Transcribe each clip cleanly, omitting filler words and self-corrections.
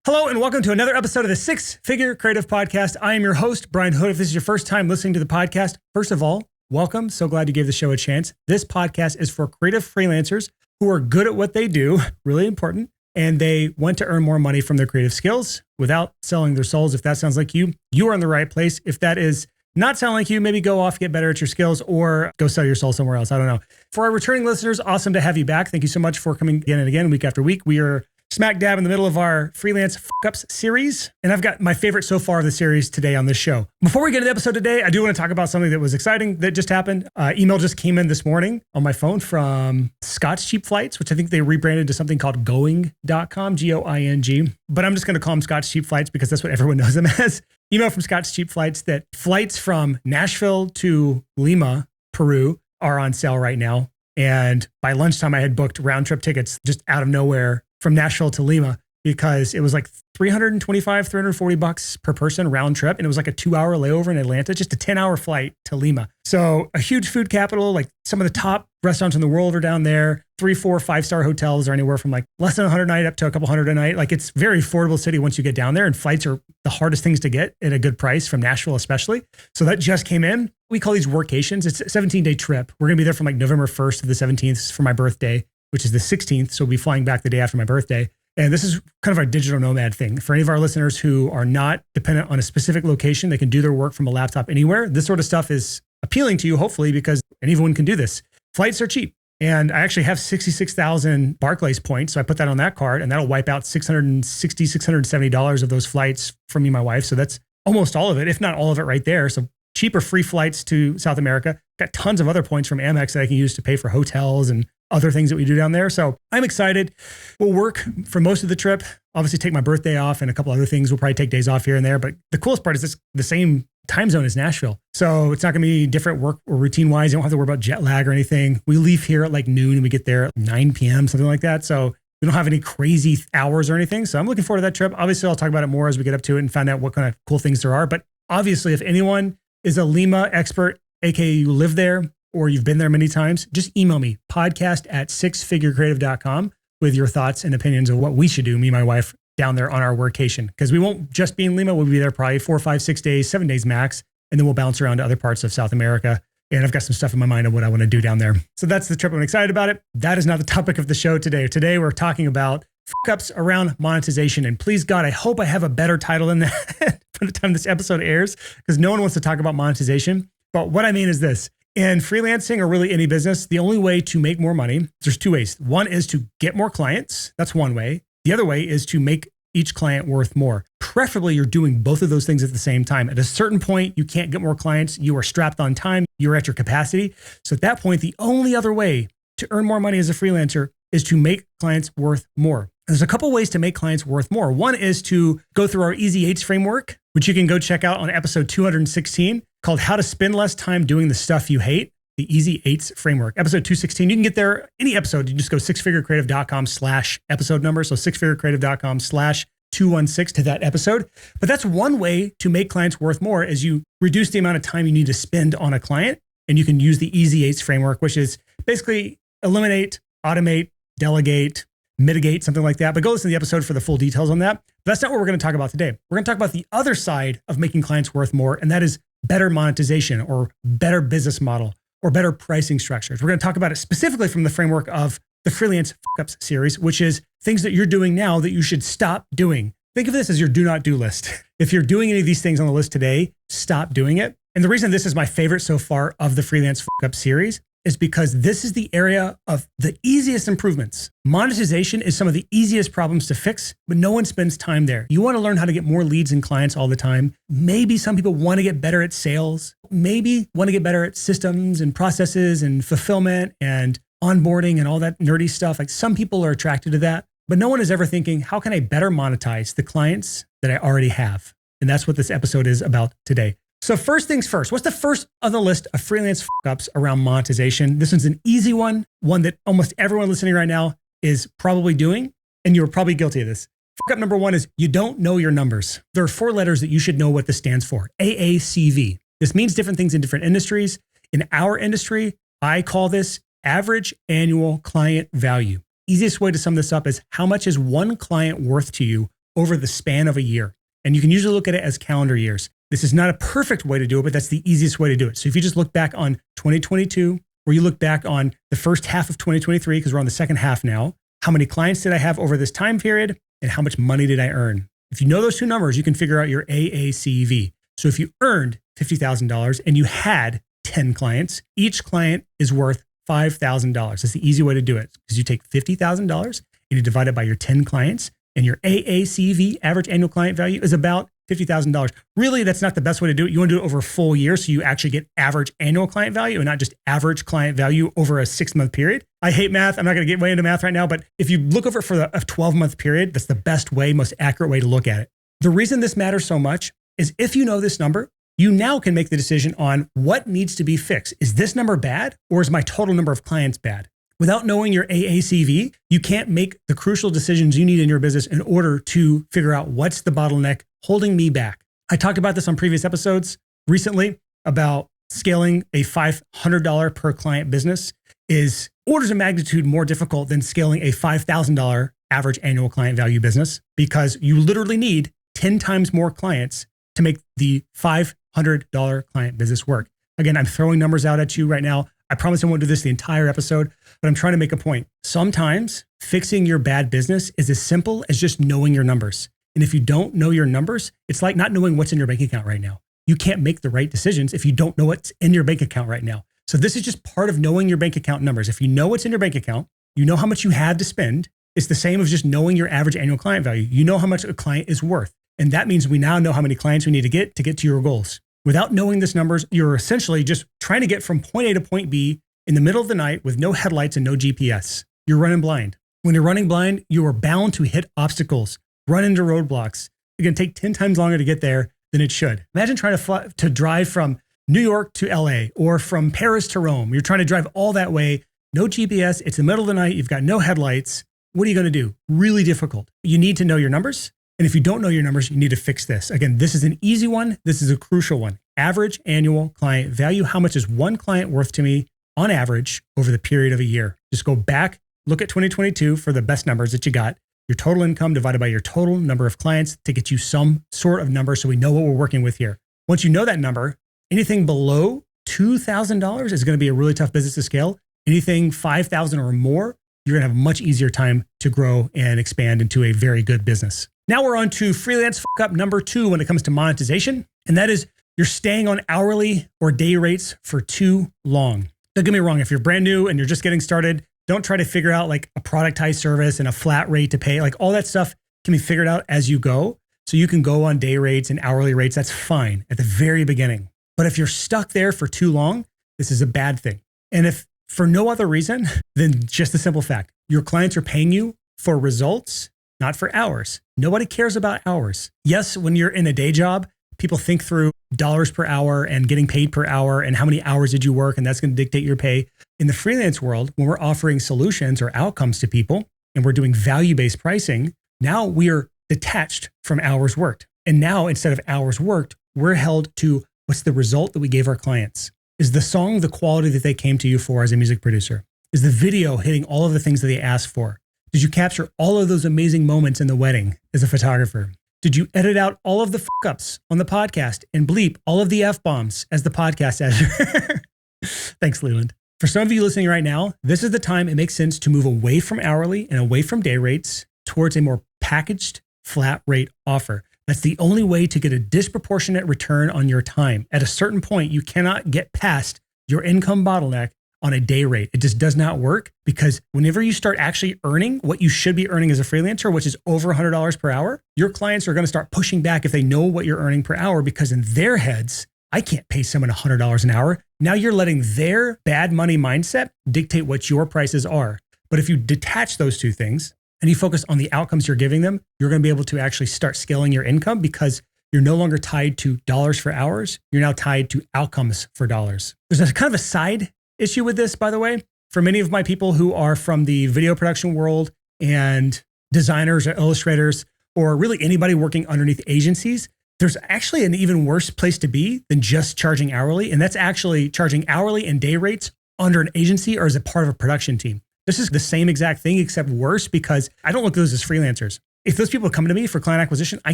Hello and welcome to another episode of the Six Figure Creative Podcast. I am your host, Brian Hood. If this is your first time listening to the podcast, first of all, welcome. So glad you gave the show a chance. This podcast is for creative freelancers who are good at what they do, really important, and they want to earn more money from their creative skills without selling their souls. If that sounds like you, you are in the right place. If that is not sound like you, maybe go off, get better at your skills, or go sell your soul somewhere else. I don't know. For our returning listeners, awesome to have you back. Thank you so much for coming again and again, week after week. We are smack dab in the middle of our Freelance F***Ups series. And I've got my favorite so far of the series today on this show. Before we get to the episode today, I do want to talk about something that was exciting that just happened. Email just came in this morning on my phone from Scott's Cheap Flights, which I think they rebranded to something called going.com, G-O-I-N-G. But I'm just going to call them Scott's Cheap Flights because that's what everyone knows them as. Email from Scott's Cheap Flights that flights from Nashville to Lima, Peru are on sale right now. And by lunchtime, I had booked round trip tickets just out of nowhere from Nashville to Lima because it was like $325, $340 per person round trip. And it was like a 2-hour layover in Atlanta, just a 10-hour flight to Lima. So a huge food capital, like some of the top restaurants in the world are down there. 3, 4, 5-star hotels are anywhere from like less than 100 a night up to a couple hundred a night. Like it's very affordable city once you get down there, and flights are the hardest things to get at a good price from Nashville, especially. So that just came in. We call these workations. It's a 17-day trip. We're going to be there from like November 1st to the 17th for my birthday, which is the 16th. So we'll be flying back the day after my birthday. And this is kind of our digital nomad thing. For any of our listeners who are not dependent on a specific location, they can do their work from a laptop anywhere. This sort of stuff is appealing to you, hopefully, because anyone can do this. Flights are cheap. And I actually have 66,000 Barclays points. So I put that on that card and that'll wipe out $660, $670 of those flights for me and my wife. So that's almost all of it, if not all of it right there. So cheaper free flights to South America. Got tons of other points from Amex that I can use to pay for hotels and other things that we do down there. So I'm excited. We'll work for most of the trip. Obviously take my birthday off and a couple other things. We'll probably take days off here and there. But the coolest part is it's the same time zone as Nashville. So it's not going to be different work or routine wise. You don't have to worry about jet lag or anything. We leave here at like noon and we get there at 9 p.m., something like that. So we don't have any crazy hours or anything. So I'm looking forward to that trip. Obviously, I'll talk about it more as we get up to it and find out what kind of cool things there are. But obviously, if anyone is a Lima expert, AKA you live there, or you've been there many times, just email me, podcast@sixfigurecreative.com with your thoughts and opinions of what we should do, me and my wife, down there on our workation. Because we won't just be in Lima, we'll be there probably 4, 5, 6 days, 7 days max, and then we'll bounce around to other parts of South America. And I've got some stuff in my mind of what I want to do down there. So that's the trip. I'm excited about it. That is not the topic of the show today. Today, we're talking about fuck-ups around monetization. And please God, I hope I have a better title than that by the time this episode airs, because no one wants to talk about monetization. But what I mean is this. In freelancing or really any business, the only way to make more money, there's 2 ways. One is to get more clients. That's one way. The other way is to make each client worth more. Preferably, you're doing both of those things at the same time. At a certain point, you can't get more clients. You are strapped on time. You're at your capacity. So at that point, the only other way to earn more money as a freelancer is to make clients worth more. There's a couple ways to make clients worth more. One is to go through our Easy 8s framework, which you can go check out on episode 216, called How to Spend Less Time Doing the Stuff You Hate, the Easy 8s framework. Episode 216, you can get there, any episode, you just go sixfigurecreative.com/episode number. So sixfigurecreative.com/216 to that episode. But that's one way to make clients worth more is you reduce the amount of time you need to spend on a client. And you can use the Easy 8s framework, which is basically eliminate, automate, delegate, mitigate, something like that. But go listen to the episode for the full details on that. But that's not what we're going to talk about today. We're going to talk about the other side of making clients worth more, and that is better monetization or better business model or better pricing structures. We're going to talk about it specifically from the framework of the Freelance F***Ups series, which is things that you're doing now that you should stop doing. Think of this as your do not do list. If you're doing any of these things on the list today, stop doing it. And the reason this is my favorite so far of the Freelance F***Ups series is because this is the area of the easiest improvements. Monetization is some of the easiest problems to fix, but no one spends time there. You want to learn how to get more leads and clients all the time. Maybe some people want to get better at sales, maybe want to get better at systems and processes and fulfillment and onboarding and all that nerdy stuff. Like some people are attracted to that, but no one is ever thinking, how can I better monetize the clients that I already have? And that's what this episode is about today. So first things first, what's the first on the list of freelance fuck-ups around monetization? This one's an easy one that almost everyone listening right now is probably doing, and you're probably guilty of this. Fuck-up number one is you don't know your numbers. There are 4 letters that you should know what this stands for, AACV. This means different things in different industries. In our industry, I call this average annual client value. Easiest way to sum this up is how much is one client worth to you over the span of a year. And you can usually look at it as calendar years. This is not a perfect way to do it, but that's the easiest way to do it. So if you just look back on 2022, or you look back on the first half of 2023, because we're on the second half now, how many clients did I have over this time period? And how much money did I earn? If you know those two numbers, you can figure out your AACV. So if you earned $50,000 and you had 10 clients, each client is worth $5,000. That's the easy way to do it, because you take $50,000 and you divide it by your 10 clients, and your AACV, average annual client value, is about $50,000. Really, that's not the best way to do it. You want to do it over a full year so you actually get average annual client value and not just average client value over a 6-month period. I hate math. I'm not going to get way into math right now, but if you look over it for a 12-month period, that's the best way, most accurate way to look at it. The reason this matters so much is if you know this number, you now can make the decision on what needs to be fixed. Is this number bad, or is my total number of clients bad? Without knowing your AACV, you can't make the crucial decisions you need in your business in order to figure out what's the bottleneck holding me back. I talked about this on previous episodes recently about scaling a $500 per client business is orders of magnitude more difficult than scaling a $5,000 average annual client value business, because you literally need 10 times more clients to make the $500 client business work. Again, I'm throwing numbers out at you right now. I promise I won't do this the entire episode, but I'm trying to make a point. Sometimes fixing your bad business is as simple as just knowing your numbers. And if you don't know your numbers, it's like not knowing what's in your bank account right now. You can't make the right decisions if you don't know what's in your bank account right now. So this is just part of knowing your bank account numbers. If you know what's in your bank account, you know how much you have to spend. It's the same as just knowing your average annual client value. You know how much a client is worth. And that means we now know how many clients we need to get to your goals. Without knowing these numbers, you're essentially just trying to get from point A to point B in the middle of the night with no headlights and no GPS. You're running blind. When you're running blind, you are bound to hit obstacles, run into roadblocks. It's going to take 10 times longer to get there than it should. Imagine trying to drive from New York to LA or from Paris to Rome. You're trying to drive all that way, no GPS. It's the middle of the night. You've got no headlights. What are you going to do? Really difficult. You need to know your numbers. And if you don't know your numbers, you need to fix this. Again, this is an easy one. This is a crucial one. Average annual client value. How much is one client worth to me on average over the period of a year? Just go back, look at 2022 for the best numbers that you got. Your total income divided by your total number of clients to get you some sort of number so we know what we're working with here. Once you know that number, anything below $2,000 is going to be a really tough business to scale. Anything $5,000 or more, you're going to have a much easier time to grow and expand into a very good business. Now we're on to freelance fuck up number 2 when it comes to monetization. And that is you're staying on hourly or day rates for too long. Don't get me wrong. If you're brand new and you're just getting started, don't try to figure out like a productized service and a flat rate to pay. Like all that stuff can be figured out as you go. So you can go on day rates and hourly rates. That's fine at the very beginning. But if you're stuck there for too long, this is a bad thing. And if for no other reason than just the simple fact, your clients are paying you for results, not for hours. Nobody cares about hours. Yes, when you're in a day job, people think through dollars per hour and getting paid per hour and how many hours did you work, and that's going to dictate your pay. In the freelance world, when we're offering solutions or outcomes to people and we're doing value-based pricing, now we are detached from hours worked. And now instead of hours worked, we're held to what's the result that we gave our clients. Is the song the quality that they came to you for as a music producer? Is the video hitting all of the things that they asked for? Did you capture all of those amazing moments in the wedding as a photographer? Did you edit out all of the fuck-ups on the podcast and bleep all of the F-bombs as the podcast editor? Thanks, Leland. For some of you listening right now, this is the time it makes sense to move away from hourly and away from day rates towards a more packaged flat rate offer. That's the only way to get a disproportionate return on your time. At a certain point, you cannot get past your income bottleneck on a day rate. It just does not work, because whenever you start actually earning what you should be earning as a freelancer, which is over $100 per hour, your clients are going to start pushing back if they know what you're earning per hour, because in their heads, I can't pay someone $100 an hour. Now you're letting their bad money mindset dictate what your prices are. But if you detach those two things and you focus on the outcomes you're giving them, you're going to be able to actually start scaling your income, because you're no longer tied to dollars for hours. You're now tied to outcomes for dollars. There's a kind of a side issue with this, by the way. For many of my people who are from the video production world and designers or illustrators, or really anybody working underneath agencies, there's actually an even worse place to be than just charging hourly. And that's actually charging hourly and day rates under an agency or as a part of a production team. This is the same exact thing, except worse, because I don't look at those as freelancers. If those people come to me for client acquisition, I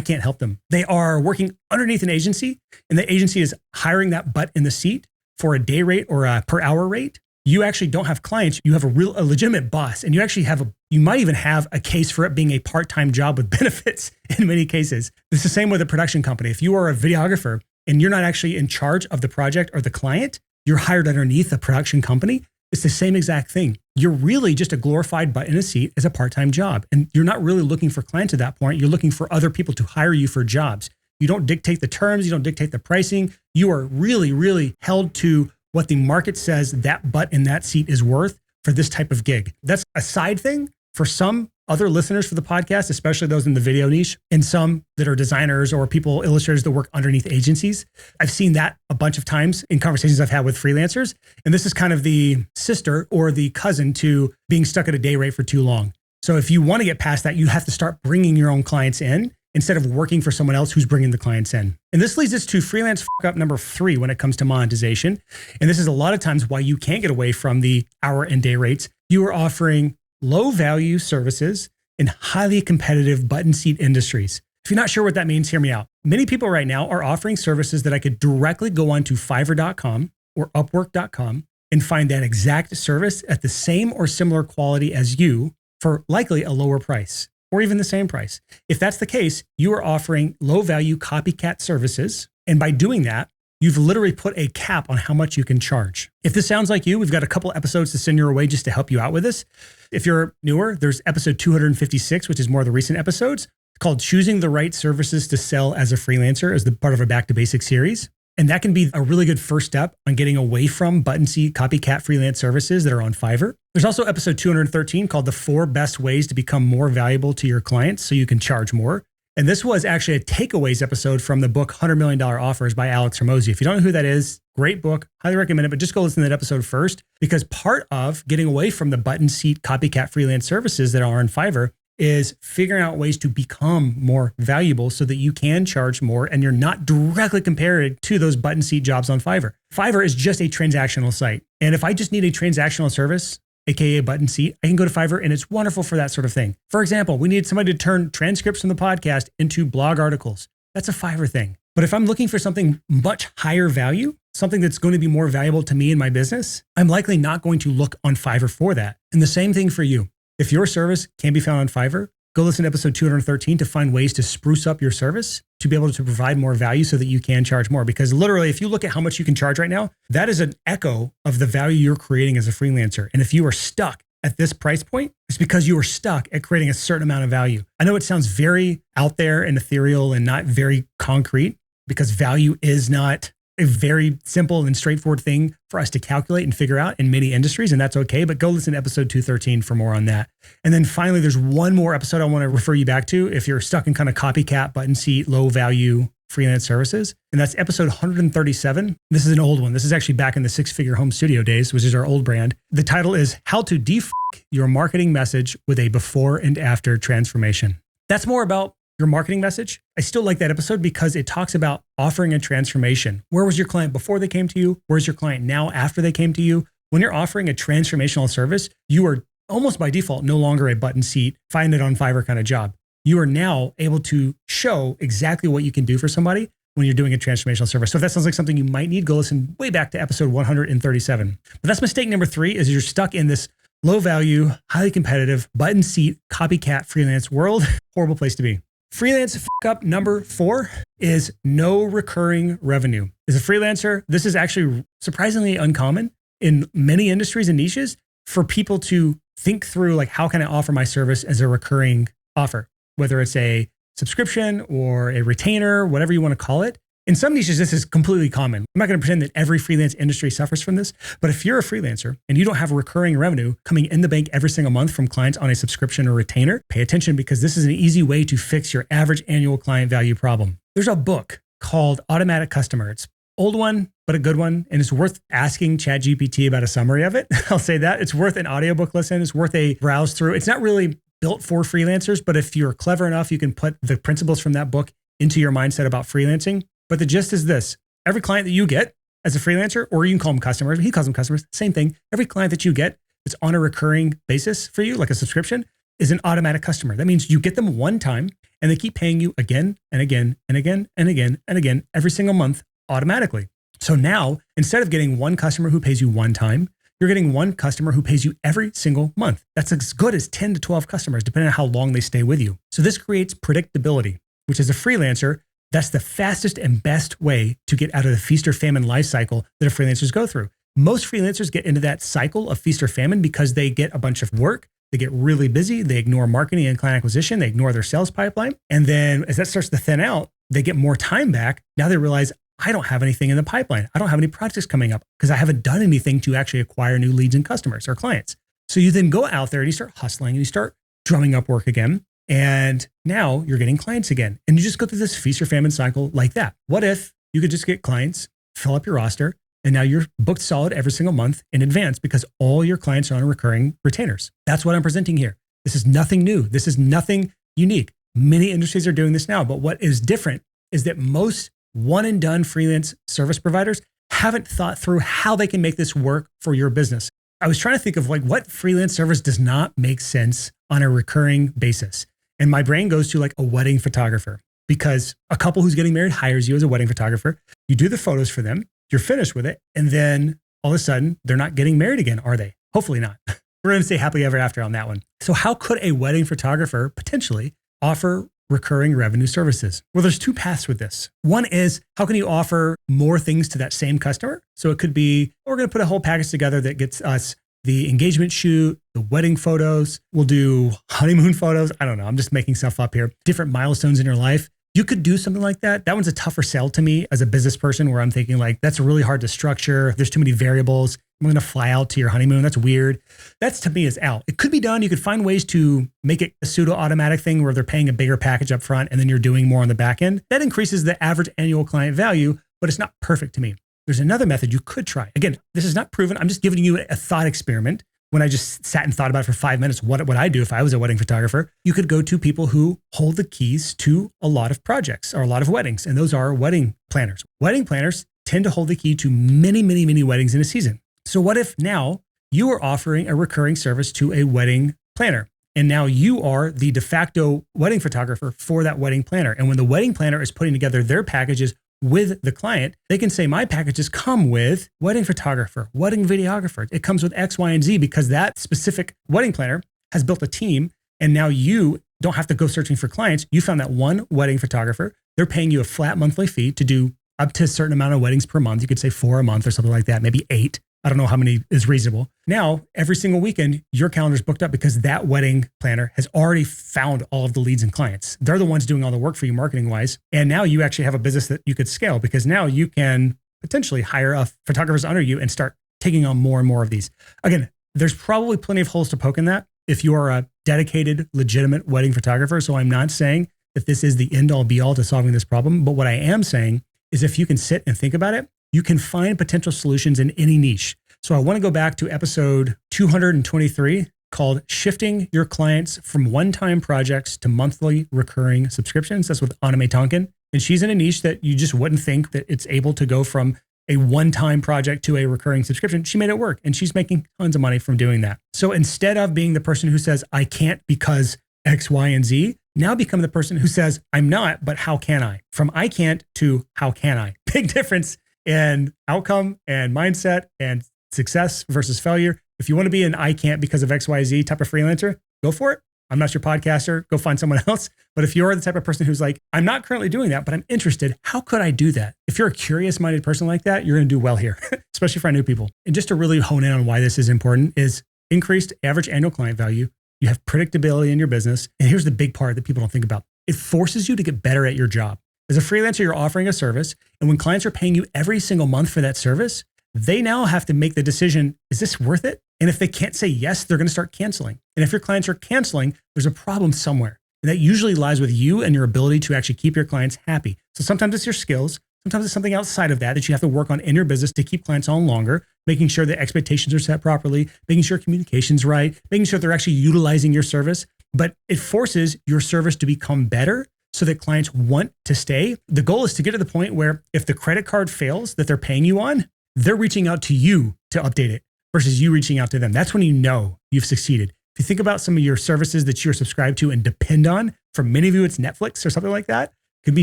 can't help them. They are working underneath an agency, and the agency is hiring that butt in the seat for a day rate or a per hour rate. You actually don't have clients. You have a legitimate boss, and you might even have a case for it being a part-time job with benefits in many cases. It's the same with a production company. If you are a videographer and you're not actually in charge of the project or the client, you're hired underneath a production company. It's the same exact thing. You're really just a glorified butt in a seat as a part-time job. And you're not really looking for clients at that point. You're looking for other people to hire you for jobs. You don't dictate the terms. You don't dictate the pricing. You are really, really held to what the market says that butt in that seat is worth for this type of gig. That's a side thing for some other listeners for the podcast, especially those in the video niche, and some that are designers or illustrators that work underneath agencies. I've seen that a bunch of times in conversations I've had with freelancers. And this is kind of the sister or the cousin to being stuck at a day rate for too long. So if you want to get past that, you have to start bringing your own clients in instead of working for someone else who's bringing the clients in. And this leads us to freelance up number 3 when it comes to monetization. And this is a lot of times why you can't get away from the hour and day rates. You are offering low value services in highly competitive button seat industries. If you're not sure what that means, hear me out. Many people right now are offering services that I could directly go onto Fiverr.com or Upwork.com and find that exact service at the same or similar quality as you for likely a lower price or even the same price. If that's the case, you are offering low value copycat services. And by doing that, you've literally put a cap on how much you can charge. If this sounds like you, we've got a couple episodes to send your way just to help you out with this. If you're newer, there's episode 256, which is more of the recent episodes. It's called Choosing the Right Services to Sell as a Freelancer as the part of a Back to Basics series. And that can be a really good first step on getting away from button seat copycat freelance services that are on Fiverr. There's also episode 213 called The 4 Best Ways to Become More Valuable to Your Clients so you can charge more. And this was actually a takeaways episode from the book $100 Million Offers by Alex Hormozi. If you don't know who that is, great book, highly recommend it, but just go listen to that episode first, because part of getting away from the button seat copycat freelance services that are on Fiverr is figuring out ways to become more valuable so that you can charge more and you're not directly compared to those button seat jobs on Fiverr. Fiverr is just a transactional site. And if I just need a transactional service, AKA a button seat, I can go to Fiverr and it's wonderful for that sort of thing. For example, we need somebody to turn transcripts from the podcast into blog articles. That's a Fiverr thing. But if I'm looking for something much higher value, something that's going to be more valuable to me and my business, I'm likely not going to look on Fiverr for that. And the same thing for you. If your service can be found on Fiverr, go listen to episode 213 to find ways to spruce up your service to be able to provide more value so that you can charge more. Because literally, if you look at how much you can charge right now, that is an echo of the value you're creating as a freelancer. And if you are stuck at this price point, it's because you are stuck at creating a certain amount of value. I know it sounds very out there and ethereal and not very concrete, because value is not a very simple and straightforward thing for us to calculate and figure out in many industries, and that's okay. But go listen to episode 213 for more on that. And then finally, there's one more episode I want to refer you back to if you're stuck in kind of copycat, button seat, low value freelance services. And that's episode 137. This is an old one. This is actually back in the 6-Figure Home Studio days, which is our old brand. The title is How to Defuck Your Marketing Message with a Before and After Transformation. That's more about your marketing message. I still like that episode because it talks about offering a transformation. Where was your client before they came to you? Where's your client now after they came to you? When you're offering a transformational service, you are almost by default no longer a button seat, find it on Fiverr kind of job. You are now able to show exactly what you can do for somebody when you're doing a transformational service. So if that sounds like something you might need, go listen way back to episode 137. But that's mistake number 3, is you're stuck in this low value, highly competitive, button seat, copycat freelance world. Horrible place to be. Freelance up number 4 is no recurring revenue. As a freelancer, this is actually surprisingly uncommon in many industries and niches for people to think through, like, how can I offer my service as a recurring offer, whether it's a subscription or a retainer, whatever you want to call it. In some niches, this is completely common. I'm not going to pretend that every freelance industry suffers from this, but if you're a freelancer and you don't have recurring revenue coming in the bank every single month from clients on a subscription or retainer, pay attention, because this is an easy way to fix your average annual client value problem. There's a book called Automatic Customer. It's an old one, but a good one. And it's worth asking ChatGPT about a summary of it. I'll say that. It's worth an audiobook listen. It's worth a browse through. It's not really built for freelancers, but if you're clever enough, you can put the principles from that book into your mindset about freelancing. But the gist is this: every client that you get as a freelancer, or you can call them customers, he calls them customers, same thing. Every client that you get that's on a recurring basis for you, like a subscription, is an automatic customer. That means you get them one time and they keep paying you again and again and again and again and again every single month automatically. So now, instead of getting one customer who pays you one time, you're getting one customer who pays you every single month. That's as good as 10 to 12 customers, depending on how long they stay with you. So this creates predictability, which as a freelancer, that's the fastest and best way to get out of the feast or famine life cycle that freelancers go through. Most freelancers get into that cycle of feast or famine because they get a bunch of work, they get really busy, they ignore marketing and client acquisition, they ignore their sales pipeline. And then as that starts to thin out, they get more time back. Now they realize, I don't have anything in the pipeline. I don't have any projects coming up because I haven't done anything to actually acquire new leads and customers or clients. So you then go out there and you start hustling and you start drumming up work again. And now you're getting clients again. And you just go through this feast or famine cycle like that. What if you could just get clients, fill up your roster, and now you're booked solid every single month in advance because all your clients are on recurring retainers? That's what I'm presenting here. This is nothing new. This is nothing unique. Many industries are doing this now, but what is different is that most one and done freelance service providers haven't thought through how they can make this work for your business. I was trying to think of like what freelance service does not make sense on a recurring basis. And my brain goes to like a wedding photographer, because a couple who's getting married hires you as a wedding photographer. You do the photos for them, you're finished with it. And then all of a sudden they're not getting married again, are they? Hopefully not. We're going to say happily ever after on that one. So how could a wedding photographer potentially offer recurring revenue services? Well, there's two paths with this. One is, how can you offer more things to that same customer? So it could be, we're going to put a whole package together that gets us the engagement shoot, the wedding photos. We'll do honeymoon photos. I don't know. I'm just making stuff up here. Different milestones in your life. You could do something like that. That one's a tougher sell to me as a business person, where I'm thinking like, that's really hard to structure. There's too many variables. I'm going to fly out to your honeymoon. That's weird. That's, to me, is out. It could be done. You could find ways to make it a pseudo automatic thing where they're paying a bigger package up front and then you're doing more on the back end. That increases the average annual client value, but it's not perfect to me. There's another method you could try. Again, this is not proven. I'm just giving you a thought experiment. When I just sat and thought about it for 5 minutes, what would I do if I was a wedding photographer? You could go to people who hold the keys to a lot of projects or a lot of weddings. And those are wedding planners. Wedding planners tend to hold the key to many, many, many weddings in a season. So what if now you are offering a recurring service to a wedding planner? And now you are the de facto wedding photographer for that wedding planner. And when the wedding planner is putting together their packages with the client, they can say, my packages come with wedding photographer, wedding videographer. It comes with X, Y, and Z, because that specific wedding planner has built a team. And now you don't have to go searching for clients. You found that one wedding photographer. They're paying you a flat monthly fee to do up to a certain amount of weddings per month. You could say 4 a month or something like that, maybe 8. I don't know how many is reasonable. Now, every single weekend, your calendar's booked up because that wedding planner has already found all of the leads and clients. They're the ones doing all the work for you marketing wise. And now you actually have a business that you could scale, because now you can potentially hire photographers under you and start taking on more and more of these. Again, there's probably plenty of holes to poke in that if you are a dedicated, legitimate wedding photographer. So I'm not saying that this is the end all be all to solving this problem. But what I am saying is, if you can sit and think about it, you can find potential solutions in any niche. So I want to go back to episode 223 called Shifting Your Clients from One-Time Projects to Monthly Recurring Subscriptions. That's with Anime Tonkin. And she's in a niche that you just wouldn't think that it's able to go from a one-time project to a recurring subscription. She made it work, and she's making tons of money from doing that. So instead of being the person who says, I can't because X, Y, and Z, now become the person who says, I'm not, but how can I? From I can't to how can I? Big difference in outcome and mindset and success versus failure. If you want to be an I can't because of X, Y, Z type of freelancer, go for it. I'm not your podcaster. Go find someone else. But if you're the type of person who's like, I'm not currently doing that, but I'm interested, how could I do that? If you're a curious-minded person like that, you're going to do well here, especially for our new people. And just to really hone in on why this is important is increased average annual client value. You have predictability in your business. And here's the big part that people don't think about. It forces you to get better at your job. As a freelancer, you're offering a service. And when clients are paying you every single month for that service, they now have to make the decision, is this worth it? And if they can't say yes, they're going to start canceling. And if your clients are canceling, there's a problem somewhere. And that usually lies with you and your ability to actually keep your clients happy. So sometimes it's your skills. Sometimes it's something outside of that that you have to work on in your business to keep clients on longer, making sure that expectations are set properly, making sure communication's right, making sure they're actually utilizing your service. But it forces your service to become better so that clients want to stay. The goal is to get to the point where if the credit card fails that they're paying you on, they're reaching out to you to update it versus you reaching out to them. That's when you know you've succeeded. If you think about some of your services that you're subscribed to and depend on, for many of you, it's Netflix or something like that. It could be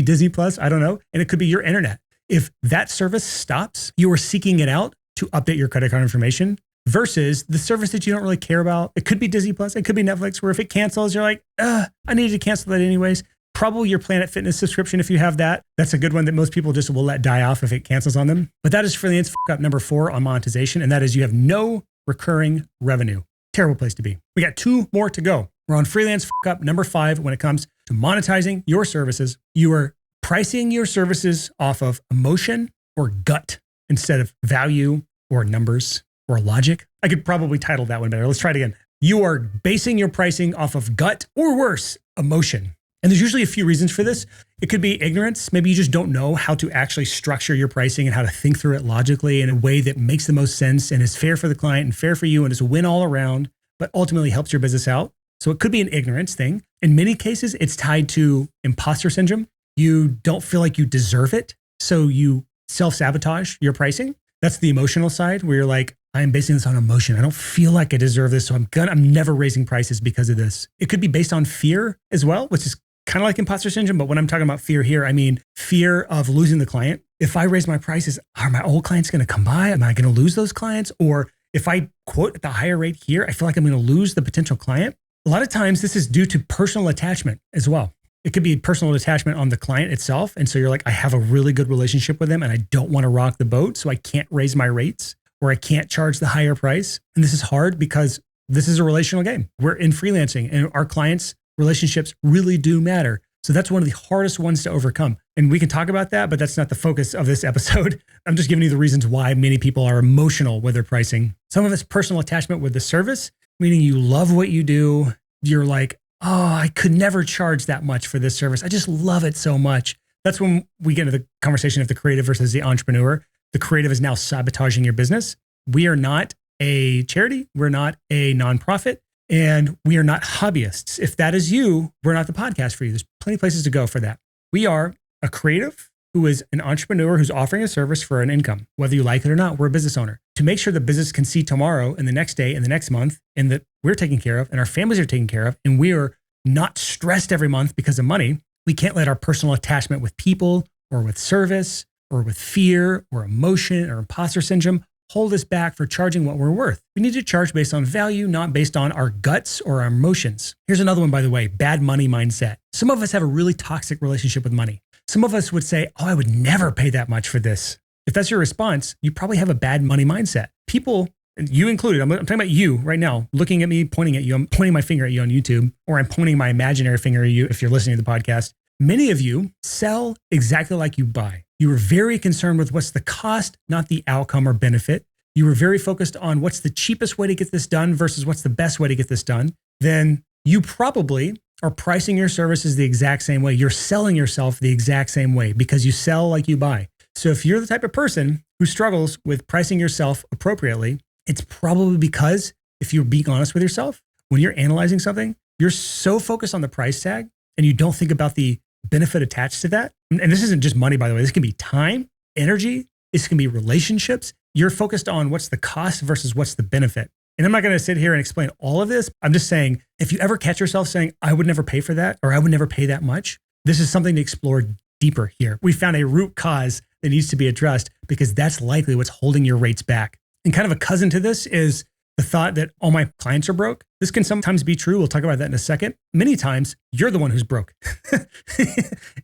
Disney Plus, I don't know. And it could be your internet. If that service stops, you are seeking it out to update your credit card information versus the service that you don't really care about. It could be Disney Plus, it could be Netflix, where if it cancels, you're like, I needed to cancel that anyways. Probably your Planet Fitness subscription, if you have that. That's a good one that most people just will let die off if it cancels on them. But that is freelance up number 4 on monetization. And that is you have no recurring revenue. Terrible place to be. We got 2 more to go. We're on freelance up number 5 when it comes to monetizing your services. You are pricing your services off of emotion or gut instead of value or numbers or logic. I could probably title that one better. Let's try it again. You are basing your pricing off of gut or worse, emotion. And there's usually a few reasons for this. It could be ignorance. Maybe you just don't know how to actually structure your pricing and how to think through it logically in a way that makes the most sense and is fair for the client and fair for you and is a win all around, but ultimately helps your business out. So it could be an ignorance thing. In many cases, it's tied to imposter syndrome. You don't feel like you deserve it, so you self-sabotage your pricing. That's the emotional side where you're like, I'm basing this on emotion. I don't feel like I deserve this, so I'm never raising prices because of this. It could be based on fear as well, which is kind of like imposter syndrome. But when I'm talking about fear here, I mean fear of losing the client. If I raise my prices, are my old clients going to come by? Am I going to lose those clients? Or if I quote at the higher rate here, I feel like I'm going to lose the potential client. A lot of times this is due to personal attachment as well. It could be personal attachment on the client itself. And so you're like, I have a really good relationship with them and I don't want to rock the boat, so I can't raise my rates or I can't charge the higher price. And this is hard because this is a relational game. We're in freelancing and our clients' relationships really do matter. So that's one of the hardest ones to overcome. And we can talk about that, but that's not the focus of this episode. I'm just giving you the reasons why many people are emotional with their pricing. Some of it's personal attachment with the service, meaning you love what you do. You're like, oh, I could never charge that much for this service. I just love it so much. That's when we get into the conversation of the creative versus the entrepreneur. The creative is now sabotaging your business. We are not a charity. We're not a nonprofit. And we are not hobbyists. If that is you, we're not the podcast for you. There's plenty of places to go for that. We are a creative who is an entrepreneur who's offering a service for an income. Whether you like it or not, we're a business owner. To make sure the business can see tomorrow and the next day and the next month and that we're taken care of and our families are taken care of and we are not stressed every month because of money, we can't let our personal attachment with people or with service or with fear or emotion or imposter syndrome hold us back for charging what we're worth. We need to charge based on value, not based on our guts or our emotions. Here's another one, by the way, bad money mindset. Some of us have a really toxic relationship with money. Some of us would say, oh, I would never pay that much for this. If that's your response, you probably have a bad money mindset. People, and you included, I'm talking about you right now, looking at me, pointing at you. I'm pointing my finger at you on YouTube, or I'm pointing my imaginary finger at you if you're listening to the podcast. Many of you sell exactly like you buy. You were very concerned with what's the cost, not the outcome or benefit. You were very focused on what's the cheapest way to get this done versus what's the best way to get this done. Then you probably are pricing your services the exact same way. You're selling yourself the exact same way because you sell like you buy. So if you're the type of person who struggles with pricing yourself appropriately, it's probably because, if you're being honest with yourself, when you're analyzing something, you're so focused on the price tag and you don't think about the benefit attached to that. And this isn't just money, by the way. This can be time, energy. This can be relationships. You're focused on what's the cost versus what's the benefit. And I'm not going to sit here and explain all of this. I'm just saying, if you ever catch yourself saying, I would never pay for that, or I would never pay that much, this is something to explore deeper here. We found a root cause that needs to be addressed because that's likely what's holding your rates back. And kind of a cousin to this is the thought that all my clients are broke. This can sometimes be true. We'll talk about that in a second. Many times, you're the one who's broke.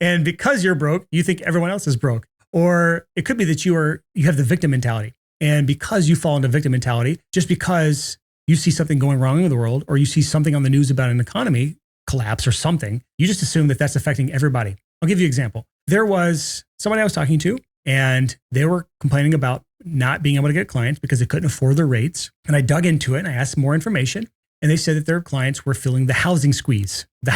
And because you're broke, you think everyone else is broke. Or it could be that you have the victim mentality. And because you fall into victim mentality, just because you see something going wrong in the world, or you see something on the news about an economy collapse or something, you just assume that that's affecting everybody. I'll give you an example. There was somebody I was talking to, and they were complaining about not being able to get clients because they couldn't afford their rates. And I dug into it and I asked more information. And they said that their clients were feeling the housing squeeze. And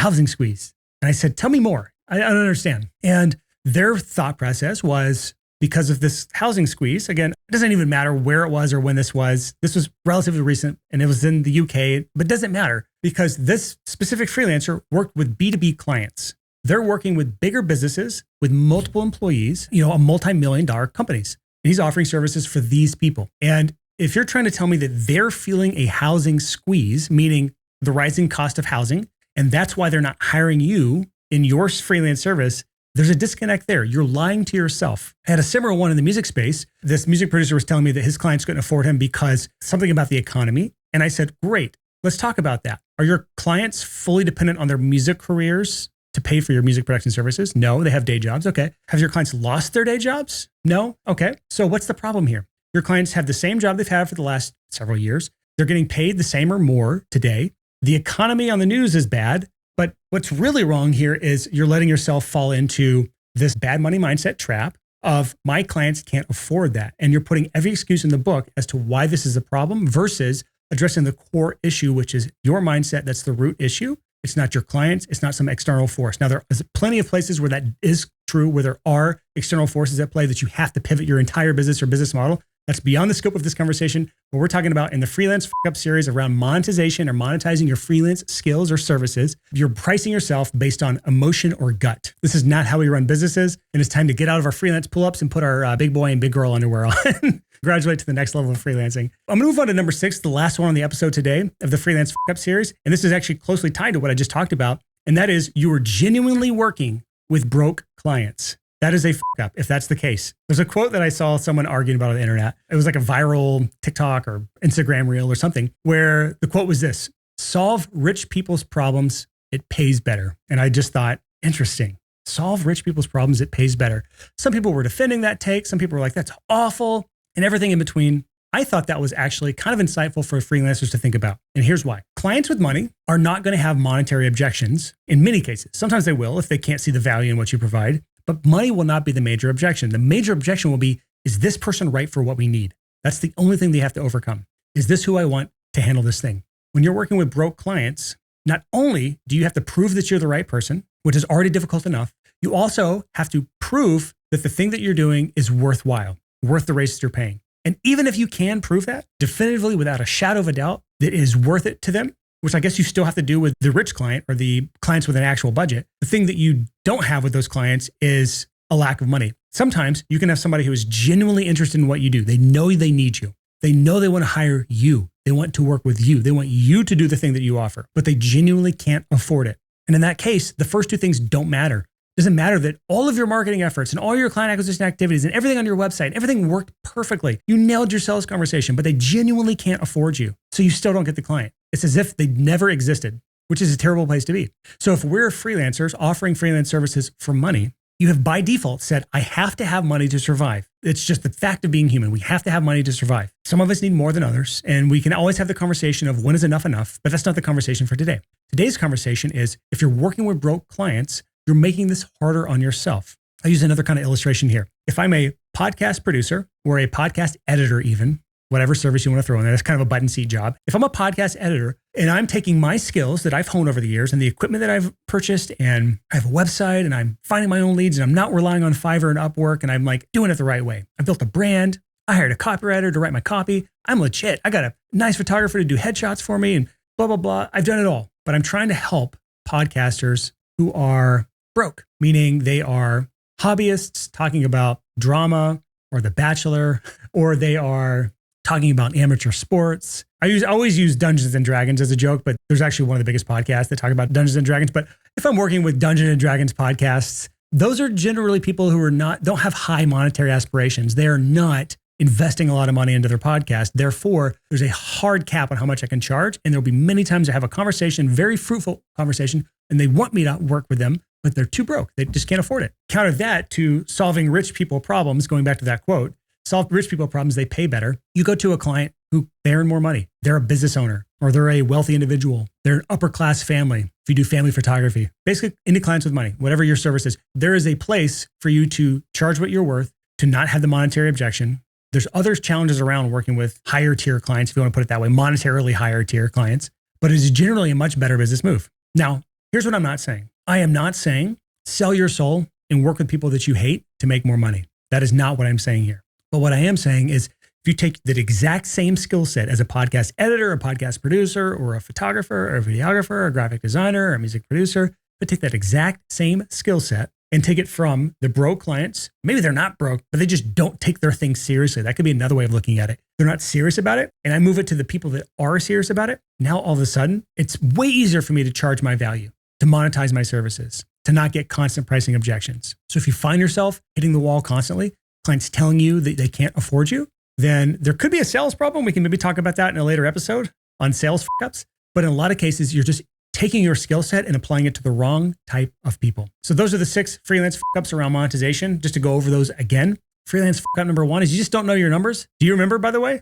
I said, tell me more. I don't understand. And their thought process was, because of this housing squeeze, again, it doesn't even matter where it was or when this was. This was relatively recent and it was in the UK, but it doesn't matter because this specific freelancer worked with B2B clients. They're working with bigger businesses with multiple employees, a multi-million-dollar companies. And he's offering services for these people. And if you're trying to tell me that they're feeling a housing squeeze, meaning the rising cost of housing. And that's why they're not hiring you in your freelance service. There's a disconnect there. You're lying to yourself. I had a similar one in the music space. This music producer was telling me that his clients couldn't afford him because something about the economy. And I said, great, let's talk about that. Are your clients fully dependent on their music careers to pay for your music production services? No, they have day jobs. Okay. Have your clients lost their day jobs? No. Okay. So what's the problem here? Your clients have the same job they've had for the last several years. They're getting paid the same or more today. The economy on the news is bad. But what's really wrong here is you're letting yourself fall into this bad money mindset trap of my clients can't afford that. And you're putting every excuse in the book as to why this is a problem versus addressing the core issue, which is your mindset. That's the root issue. It's not your clients. It's not some external force. Now, there is plenty of places where that is true, where there are external forces at play that you have to pivot your entire business or business model. That's beyond the scope of this conversation. What we're talking about in the Freelance Up series around monetization or monetizing your freelance skills or services, you're pricing yourself based on emotion or gut. This is not how we run businesses. And it's time to get out of our freelance pull-ups and put our big boy and big girl underwear on. Graduate to the next level of freelancing. I'm going to move on to number 6, the last one on the episode today of the Freelance Up series. And this is actually closely tied to what I just talked about. And that is you are genuinely working with broke clients. That is a up if that's the case. There's a quote that I saw someone arguing about on the internet. It was like a viral TikTok or Instagram reel or something where the quote was this: solve rich people's problems, it pays better. And I just thought, interesting. Solve rich people's problems, it pays better. Some people were defending that take. Some people were like, that's awful, and everything in between. I thought that was actually kind of insightful for freelancers to think about. And here's why. Clients with money are not going to have monetary objections in many cases. Sometimes they will if they can't see the value in what you provide. But money will not be the major objection. The major objection will be, is this person right for what we need? That's the only thing they have to overcome. Is this who I want to handle this thing? When you're working with broke clients, not only do you have to prove that you're the right person, which is already difficult enough, you also have to prove that the thing that you're doing is worthwhile, worth the rates you're paying. And even if you can prove that definitively without a shadow of a doubt that it is worth it to them, which I guess you still have to do with the rich client or the clients with an actual budget. The thing that you don't have with those clients is a lack of money. Sometimes you can have somebody who is genuinely interested in what you do. They know they need you. They know they want to hire you. They want to work with you. They want you to do the thing that you offer, but they genuinely can't afford it. And in that case, the first two things don't matter. It doesn't matter that all of your marketing efforts and all your client acquisition activities and everything on your website, everything worked perfectly. You nailed your sales conversation, but they genuinely can't afford you. So you still don't get the client. It's as if they never existed, which is a terrible place to be. So if we're freelancers offering freelance services for money, you have by default said, I have to have money to survive. It's just the fact of being human. We have to have money to survive. Some of us need more than others, and we can always have the conversation of when is enough, but that's not the conversation for today. Today's conversation is if you're working with broke clients, you're making this harder on yourself. I'll use another kind of illustration here. If I'm a podcast producer or a podcast editor even, whatever service you want to throw in there, that's kind of a button seat job. If I'm a podcast editor and I'm taking my skills that I've honed over the years and the equipment that I've purchased, and I have a website and I'm finding my own leads and I'm not relying on Fiverr and Upwork, and I'm like doing it the right way. I built a brand. I hired a copywriter to write my copy. I'm legit. I got a nice photographer to do headshots for me and blah, blah, blah. I've done it all, but I'm trying to help podcasters who are broke, meaning they are hobbyists talking about drama or The Bachelor, or they are talking about amateur sports. I always use Dungeons and Dragons as a joke, but there's actually one of the biggest podcasts that talk about Dungeons and Dragons. But if I'm working with Dungeons and Dragons podcasts, those are generally people who don't have high monetary aspirations. They are not investing a lot of money into their podcast. Therefore, there's a hard cap on how much I can charge. And there'll be many times I have a conversation, very fruitful conversation, and they want me to work with them, but they're too broke. They just can't afford it. Counter that to solving rich people problems, going back to that quote, solve rich people problems, they pay better. You go to a client who they earn more money. They're a business owner, or they're a wealthy individual. They're an upper class family. If you do family photography, basically any clients with money, whatever your service is, there is a place for you to charge what you're worth, to not have the monetary objection. There's other challenges around working with higher tier clients, if you want to put it that way, monetarily higher tier clients, but it is generally a much better business move. Now, here's what I'm not saying. I am not saying sell your soul and work with people that you hate to make more money. That is not what I'm saying here. But what I am saying is if you take that exact same skill set as a podcast editor, a podcast producer, or a photographer, or a videographer, or a graphic designer, or a music producer, but take that exact same skill set and take it from the broke clients. Maybe they're not broke, but they just don't take their thing seriously. That could be another way of looking at it. They're not serious about it. And I move it to the people that are serious about it. Now, all of a sudden, it's way easier for me to charge my value, to monetize my services, to not get constant pricing objections. So if you find yourself hitting the wall constantly, clients telling you that they can't afford you, then there could be a sales problem. We can maybe talk about that in a later episode on sales fuck-ups. But in a lot of cases, you're just taking your skill set and applying it to the wrong type of people. So those are the 6 freelance fuck-ups around monetization. Just to go over those again. Freelance fuck-up number 1 is you just don't know your numbers. Do you remember, by the way,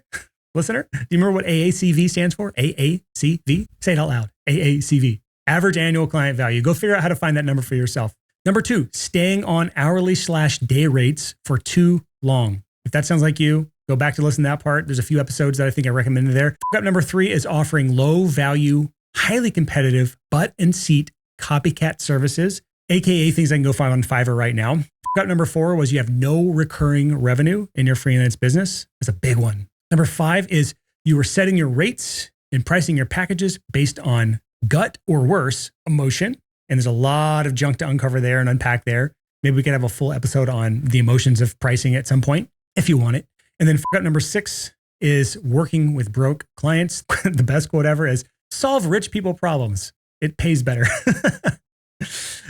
listener? Do you remember what AACV stands for? AACV? Say it out loud. AACV. Average annual client value. Go figure out how to find that number for yourself. Number 2, staying on hourly/day rates for too long. If that sounds like you, go back to listen to that part. There's a few episodes that I think I recommended there. Fuck-up number 3 is offering low value, highly competitive, butt and seat copycat services, AKA things I can go find on Fiverr right now. Fuck-up number 4 was you have no recurring revenue in your freelance business. That's a big one. Number 5 is you were setting your rates and pricing your packages based on gut or worse emotion. And there's a lot of junk to uncover there and unpack there. Maybe we could have a full episode on the emotions of pricing at some point if you want it. And then fuck-up number 6 is working with broke clients. The best quote ever is solve rich people problems. It pays better.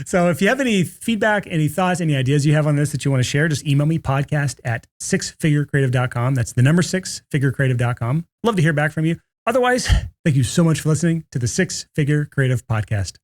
So if you have any feedback, any thoughts, any ideas you have on this that you want to share, just email me podcast@sixfigurecreative.com. That's the number 6figurecreative.com. Love to hear back from you. Otherwise, thank you so much for listening to the 6 Figure Creative Podcast.